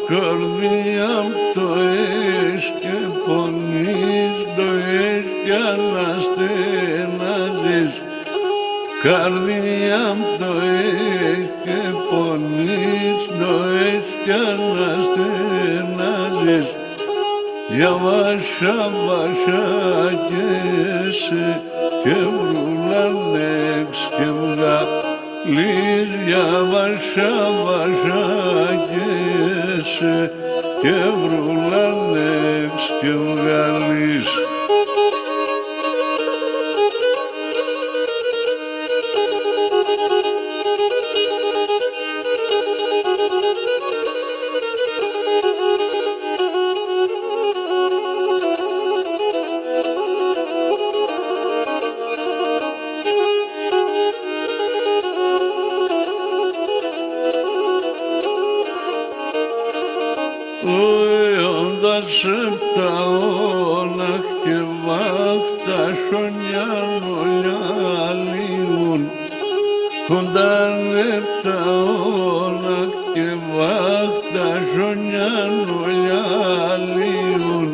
καρδιά μου το έχεις και πονείς, το έχεις για να στενάζεις. Καρδιά μου το έχεις και πονείς, το έχεις για να στενάζεις. Για βασάκιεσαι και βρουλανέξ και βγάλεις. Για βασάκιεσαι και βρουλανέξ και βγάλεις. Όντας τα όλα και βάχτα σονιά νολιά λίγουν. Κοντάνε τα όλα και βάχτα σονιά νολιά λίγουν.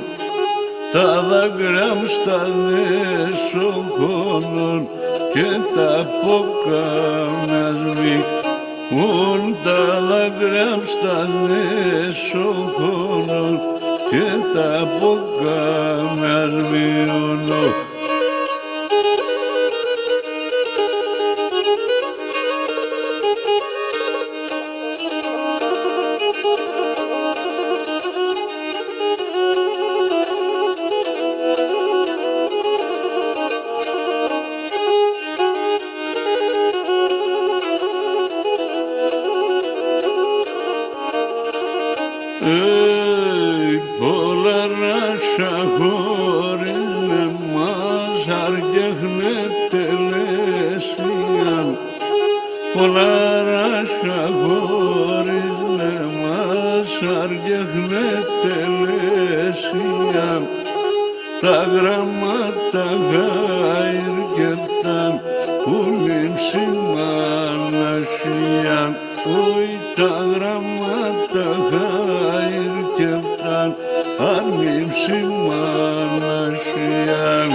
Τα δάκρυα μου στα δεσοκόνων και τα πόκαμια σβήνουν. Τα δάκρυα μου στα δεσοκόνων και τα πόκαμια σβήνουν. Πολλά ράσα χωρίς εμάς αρκεχνέτε λέσιαν. Πολλά ράσα χωρίς εμάς αρκεχνέτε λέσιαν. Τα γραμμάτα γάιρκεταν που λείψημα νασιαν. Τα γραμμάτα γάιρκεταν ανήψημα νασιαν.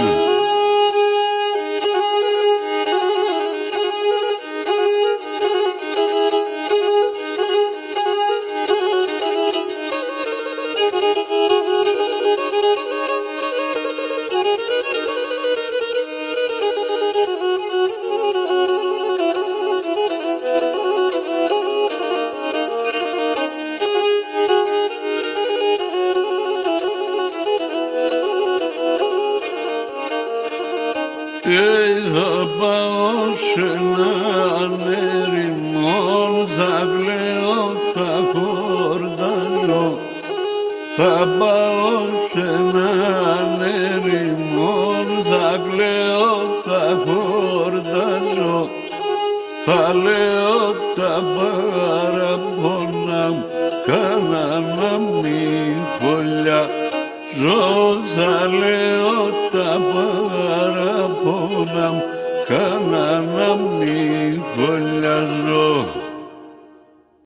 Θα πάω σε έναν ερημόν, θα κλαίω, θα χορτάζω. Θα πάω σε έναν ερημόν, θα κλαίω, θα χορτάζω. Θα λέω τα παραπονά μου, κανένα μη χωλιάζω. Θα λέω τα παραπονά μου, κανένα